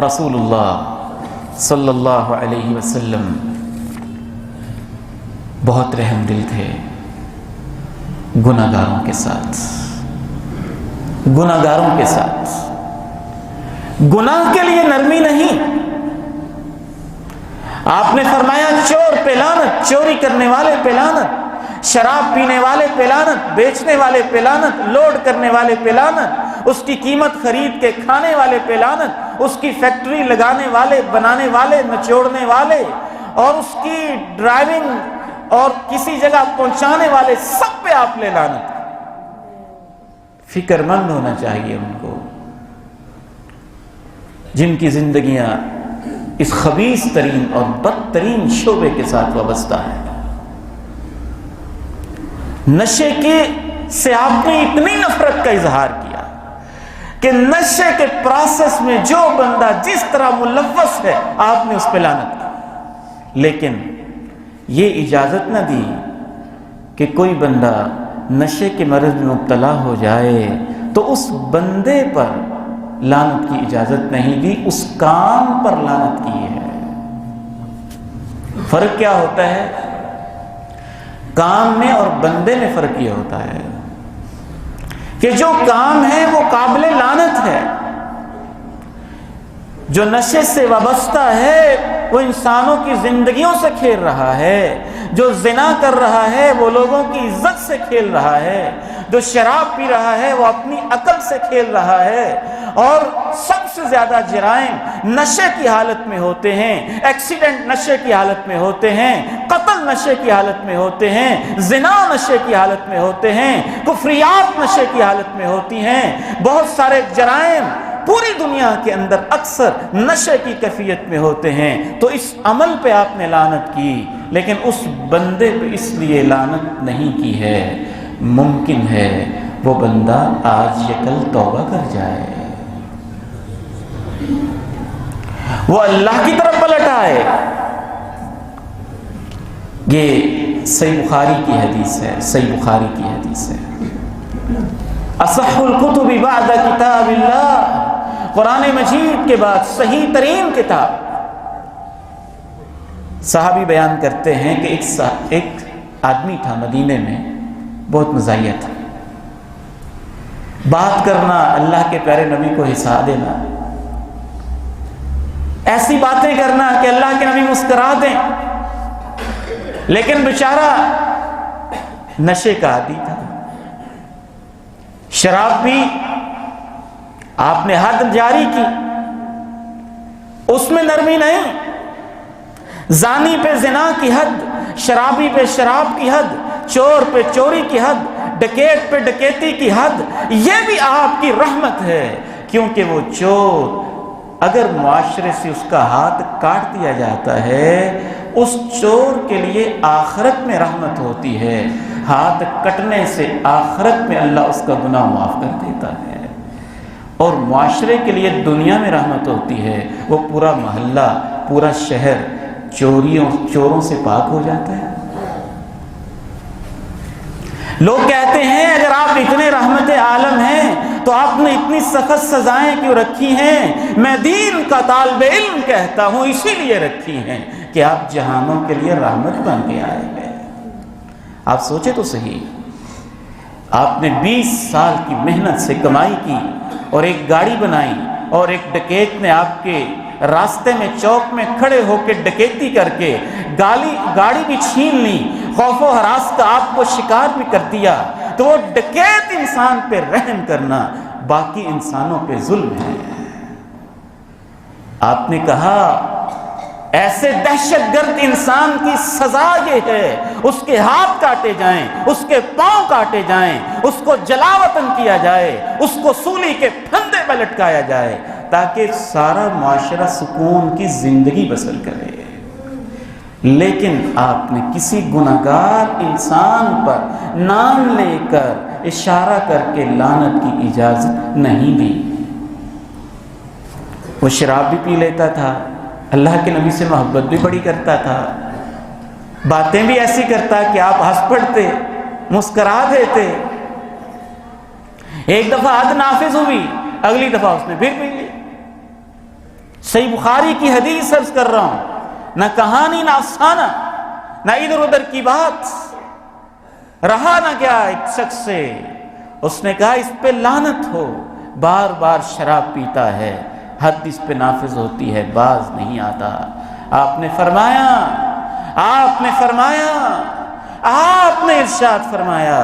رسول اللہ صلی اللہ علیہ وسلم بہت رحم دل تھے گناہ گاروں کے ساتھ، گناہ گاروں کے ساتھ۔ گناہ کے لیے نرمی نہیں، آپ نے فرمایا چور پہ لعنت، چوری کرنے والے پہ لعنت، شراب پینے والے پہ لعنت، بیچنے والے پہ لعنت، لوڈ کرنے والے پہ لعنت، اس کی قیمت خرید کے کھانے والے پہ لعنت، اس کی فیکٹری لگانے والے، بنانے والے، نچوڑنے والے، اور اس کی ڈرائیونگ اور کسی جگہ پہنچانے والے، سب پہ آپ لے لعنت۔ فکر مند ہونا چاہیے ان کو جن کی زندگیاں اس خبیث ترین اور بدترین شعبے کے ساتھ وابستہ ہے۔ نشے سے آپ نے اتنی نفرت کا اظہار کیا کہ نشے کے پروسیس میں جو بندہ جس طرح ملوث ہے آپ نے اس پہ لعنت کی، لیکن یہ اجازت نہ دی کہ کوئی بندہ نشے کے مرض میں مبتلا ہو جائے تو اس بندے پر لعنت کی اجازت نہیں دی، اس کام پر لعنت کی ہے۔ فرق کیا ہوتا ہے؟ کام میں اور بندے میں فرق یہ ہوتا ہے کہ جو کام ہے وہ قابل لعنت ہے، جو نشے سے وابستہ ہے وہ انسانوں کی زندگیوں سے کھیل رہا ہے، جو زنا کر رہا ہے وہ لوگوں کی عزت سے کھیل رہا ہے، جو شراب پی رہا ہے وہ اپنی عقل سے کھیل رہا ہے، اور سب سے زیادہ جرائم نشے کی حالت میں ہوتے ہیں، ایکسیڈنٹ نشے کی حالت میں ہوتے ہیں، قتل نشے کی حالت میں ہوتے ہیں، زنا نشے کی حالت میں ہوتے ہیں، کفریات نشے کی حالت میں ہوتی ہیں۔ بہت سارے جرائم پوری دنیا کے اندر اکثر نشے کی کیفیت میں ہوتے ہیں۔ تو اس عمل پہ آپ نے لعنت کی، لیکن اس بندے پہ اس لیے لعنت نہیں کی ہے، ممکن ہے وہ بندہ آج یا کل توبہ کر جائے، وہ اللہ کی طرف پلٹ آئے۔ یہ صحیح بخاری کی حدیث ہے، صحیح بخاری کی حدیث ہے۔ اصح الکتب بعد کتاب اللہ، قرآن مجید کے بعد صحیح ترین کتاب۔ صحابی بیان کرتے ہیں کہ ایک آدمی تھا مدینے میں، بہت مزاحیہ تھا، بات کرنا اللہ کے پیارے نبی کو ہنسا دینا، ایسی باتیں کرنا کہ اللہ کے نبی مسکرا دیں، لیکن بیچارہ نشے کا عادی تھا، شراب پی، آپ نے حد جاری کی، اس میں نرمی نہیں، زانی پہ زنا کی حد، شرابی پہ شراب کی حد، چور پہ چوری کی حد، ڈکیت پہ ڈکیتی کی حد۔ یہ بھی آپ کی رحمت ہے، کیونکہ وہ چور اگر معاشرے سے اس کا ہاتھ کاٹ دیا جاتا ہے، اس چور کے لیے آخرت میں رحمت ہوتی ہے، ہاتھ کٹنے سے آخرت میں اللہ اس کا گناہ معاف کر دیتا ہے، اور معاشرے کے لیے دنیا میں رحمت ہوتی ہے، وہ پورا محلہ، پورا شہر چوروں سے پاک ہو جاتا ہے۔ لوگ کہتے ہیں اگر آپ اتنے رحمت عالم ہیں تو آپ نے اتنی سخت سزائیں کیوں رکھی ہیں؟ میں دین کا طالب علم کہتا ہوں اسی لیے رکھی ہیں کہ آپ جہانوں کے لیے رحمت بن کے آئے ہیں۔ آپ سوچیں تو صحیح، آپ نے 20 سال کی محنت سے کمائی کی اور ایک گاڑی بنائی، اور ایک ڈکیت نے آپ کے راستے میں چوک میں کھڑے ہو کے ڈکیتی کر کے گاڑی بھی چھین لی، خوف و ہراس کا آپ کو شکار بھی کر دیا، تو وہ ڈکیت انسان پہ رحم کرنا باقی انسانوں پہ ظلم ہے۔ آپ نے کہا ایسے دہشت گرد انسان کی سزا یہ ہے، اس کے ہاتھ کاٹے جائیں، اس کے پاؤں کاٹے جائیں، اس کو جلا وطن کیا جائے، اس کو سولی کے پھندے پہ لٹکایا جائے، تاکہ سارا معاشرہ سکون کی زندگی بسر کرے۔ لیکن آپ نے کسی گناہگار انسان پر نام لے کر اشارہ کر کے لعنت کی اجازت نہیں دی۔ وہ شراب بھی پی لیتا تھا، اللہ کے نبی سے محبت بھی بڑی کرتا تھا، باتیں بھی ایسی کرتا کہ آپ ہنس پڑتے، مسکرا دیتے۔ ایک دفعہ حد نافذ ہوئی، اگلی دفعہ اس نے پھر پی لی۔ صحیح بخاری کی حدیث عرض کر رہا ہوں، نہ کہانی نہ افسانہ نہ ادھر ادھر کی بات، رہا نہ گیا ایک شخص سے، اس نے کہا اس پہ لعنت ہو، بار بار شراب پیتا ہے، حد اس پہ نافذ ہوتی ہے، باز نہیں آتا۔ آپ نے ارشاد فرمایا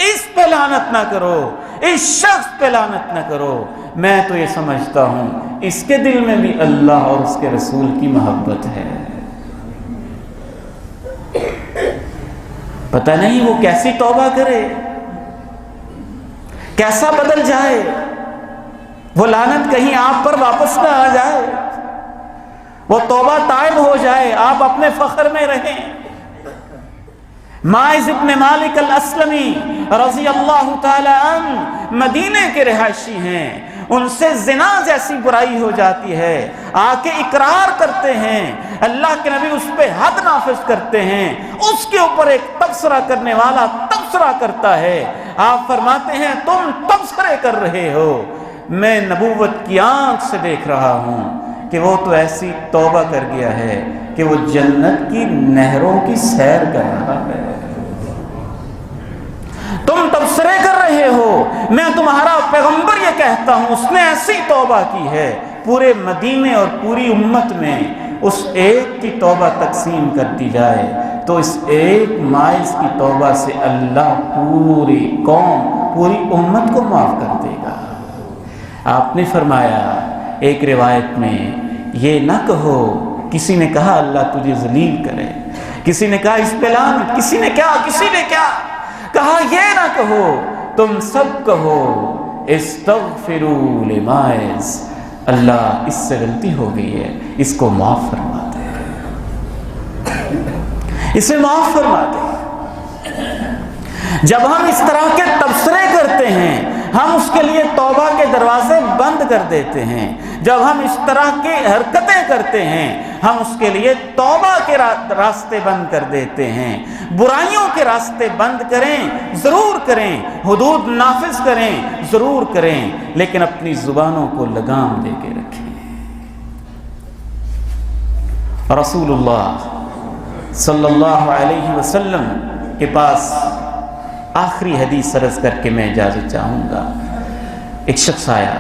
اس پہ لعنت نہ کرو، اس شخص پہ لعنت نہ کرو، میں تو یہ سمجھتا ہوں اس کے دل میں بھی اللہ اور اس کے رسول کی محبت ہے۔ پتہ نہیں وہ کیسی توبہ کرے، کیسا بدل جائے، وہ لعنت کہیں آپ پر واپس نہ آ جائے، وہ توبہ تائب ہو جائے، آپ اپنے فخر میں رہیں۔ ماعز ابن مالک الاسلمی رضی اللہ تعالی عنہ مدینے کے رہائشی ہیں، ان سے زنا جیسی برائی ہو جاتی ہے، آ کے اقرار کرتے ہیں، اللہ کے نبی اس پہ حد نافذ کرتے ہیں، اس کے اوپر ایک تبصرہ کرنے والا تبصرہ کرتا ہے، آپ فرماتے ہیں تم تبصرے کر رہے ہو، میں نبوت کی آنکھ سے دیکھ رہا ہوں کہ وہ تو ایسی توبہ کر گیا ہے کہ وہ جنت کی نہروں کی سیر کر رہا ہے۔ تم تبصرے کر رہے ہو، میں تمہارا پیغمبر یہ کہتا ہوں اس نے ایسی توبہ کی ہے، پورے مدینے اور پوری امت میں اس ایک کی توبہ تقسیم کر دی جائے تو اس ایک ماعز کی توبہ سے اللہ پوری قوم پوری امت کو معاف کر دے گا۔ آپ نے فرمایا ایک روایت میں یہ نہ کہو، کسی نے کہا اللہ تجھے ذلیل کرے، کسی نے کہا اس پہ لعنت، کسی نے کیا کہا یہ نہ کہو، تم سب کہو استغفروا لماعز، اللہ اس سے غلطی ہو گئی ہے، اس کو معاف فرما دے، اسے معاف فرما دے۔ جب ہم اس طرح کے تبصرے کرتے ہیں ہم اس کے لیے توبہ کے دروازے بند کر دیتے ہیں، جب ہم اس طرح کی حرکتیں کرتے ہیں ہم اس کے لیے توبہ کے راستے بند کر دیتے ہیں۔ برائیوں کے راستے بند کریں، ضرور کریں، حدود نافذ کریں، ضرور کریں، لیکن اپنی زبانوں کو لگام دے کے رکھیں۔ رسول اللہ صلی اللہ علیہ وسلم کے پاس آخری حدیث عرض کر کے میں اجازت چاہوں گا۔ ایک شخص آیا،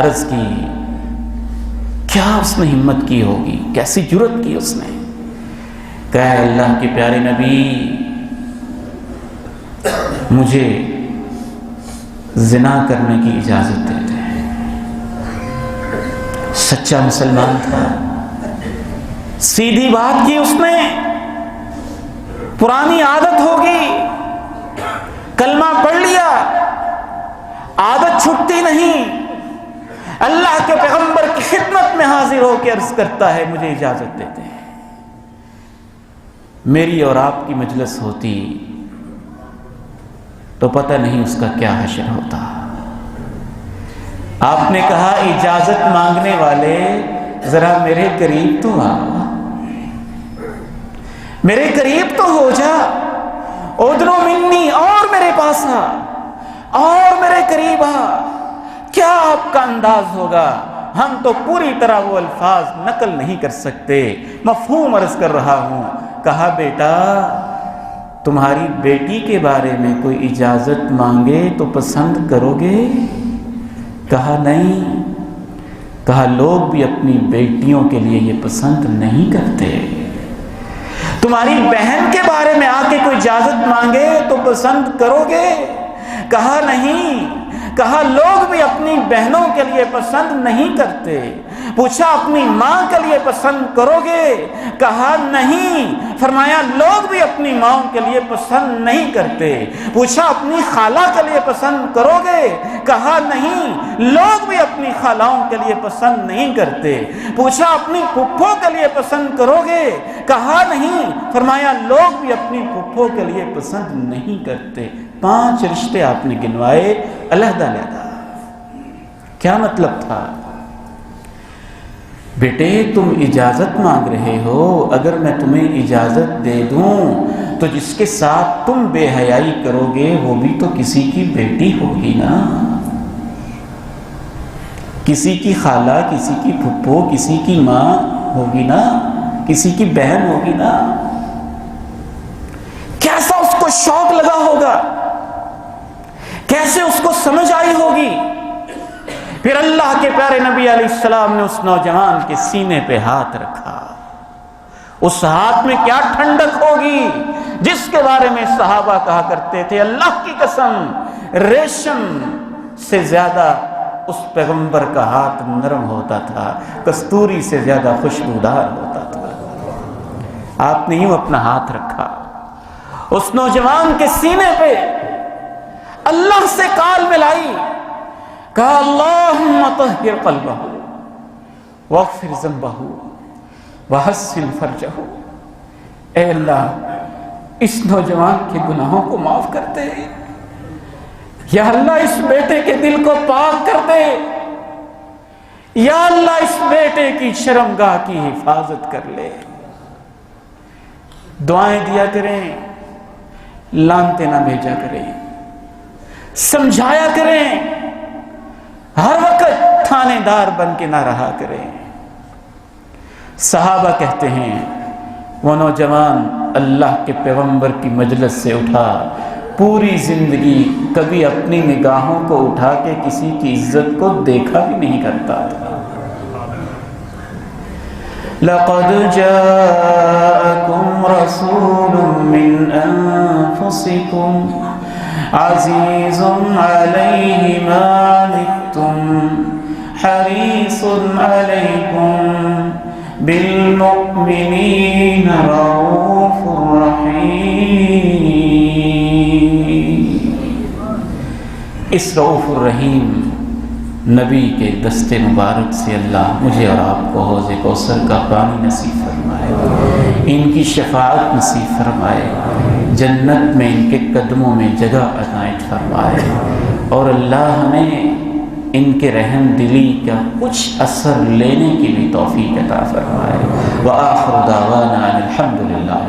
عرض کی، کیا اس نے ہمت کی ہوگی، کیسی جرت کی اس نے، کہا اللہ کے پیارے نبی مجھے زنا کرنے کی اجازت دے دیں۔ سچا مسلمان تھا، سیدھی بات کی اس نے، پرانی عادت ہوگی، کلمہ پڑھ لیا، عادت چھٹتی نہیں، اللہ کے پیغمبر کی خدمت میں حاضر ہو کے عرض کرتا ہے مجھے اجازت دیتے ہیں۔ میری اور آپ کی مجلس ہوتی تو پتہ نہیں اس کا کیا حشر ہوتا۔ آپ نے کہا اجازت مانگنے والے ذرا میرے قریب تو آ، میرے قریب تو ہو جا، ادنو منی، اور میرے پاس آ، اور میرے قریب آ، کیا آپ کا انداز ہوگا؟ ہم تو پوری طرح وہ الفاظ نقل نہیں کر سکتے، مفہوم عرض کر رہا ہوں۔ کہا بیٹا تمہاری بیٹی کے بارے میں کوئی اجازت مانگے تو پسند کرو گے؟ کہا نہیں۔ کہا لوگ بھی اپنی بیٹیوں کے لیے یہ پسند نہیں کرتے۔ تمہاری بہن کے بارے میں آ کے کوئی اجازت مانگے تو پسند کرو گے؟ کہا نہیں۔ کہا لوگ بھی اپنی بہنوں کے لیے پسند نہیں کرتے۔ پوچھا اپنی ماں کے لیے پسند کرو گے؟ کہا نہیں۔ فرمایا لوگ بھی اپنی ماں کے لیے پسند نہیں کرتے۔ پوچھا اپنی خالہ کے لیے پسند کرو گے؟ کہا نہیں، لوگ بھی اپنی خالاؤں کے لیے پسند نہیں کرتے۔ پوچھا اپنی پھپھو کے لیے پسند کرو گے؟ کہا نہیں۔ فرمایا لوگ بھی اپنی پھپھو کے لیے پسند نہیں کرتے۔ 5 رشتے آپ نے گنوائے علیحدہ علیحدہ۔ کیا مطلب تھا؟ بیٹے تم اجازت مانگ رہے ہو، اگر میں تمہیں اجازت دے دوں تو جس کے ساتھ تم بے حیائی کرو گے وہ بھی تو کسی کی بیٹی ہوگی نا۔ کسی کی خالہ، کسی کی پھپھو، کسی کی ماں ہوگی نا، کسی کی بہن ہوگی نا، کیسا اس کو شوق لگا ہوگا، کیسے اس کو سمجھ آئی ہوگی۔ پھر اللہ کے پیارے نبی علیہ السلام نے اس نوجوان کے سینے پہ ہاتھ رکھا۔ اس ہاتھ میں کیا ٹھنڈک ہوگی جس کے بارے میں صحابہ کہا کرتے تھے، اللہ کی قسم ریشم سے زیادہ اس پیغمبر کا ہاتھ نرم ہوتا تھا، کستوری سے زیادہ خوشبودار ہوتا تھا۔ آپ نے یوں اپنا ہاتھ رکھا اس نوجوان کے سینے پہ، اللہ سے کال ملائی، کہا اللہم طہر قلبہ واغفر ذنبہ وحسن فرجہ۔ اے اللہ اس نوجوان کے گناہوں کو معاف کر دے، یا اللہ اس بیٹے کے دل کو پاک کر دے، یا اللہ اس بیٹے کی شرمگاہ کی حفاظت کر لے۔ دعائیں دیا کریں، لانتے نہ بھیجا کریں، سمجھایا کریں، ہر وقت تھانے دار بن کے نہ رہا کریں۔ صحابہ کہتے ہیں وہ نوجوان اللہ کے پیغمبر کی مجلس سے اٹھا، پوری زندگی کبھی اپنی نگاہوں کو اٹھا کے کسی کی عزت کو دیکھا بھی نہیں کرتا تھا۔ لَقَدْ جَاءَكُمْ رَسُولٌ مِّنْ أَنفُسِكُمْ عزیز علیہ ما عنتم حریص علیکم بالمؤمنین رؤوف رحیم۔ اس رؤوف الرحیم نبی کے دست مبارک سے اللہ مجھے اور آپ کو حوض کوثر کا پانی نصیب فرمائے، ان کی شفاعت نصیب فرمائے، جنت میں ان کے قدموں میں جگہ عنایت فرمائے، اور اللہ ہمیں ان کے رحم دلی کا کچھ اثر لینے کی بھی توفیق عطا فرمائے۔ وآخر دعوانا الحمدللہ۔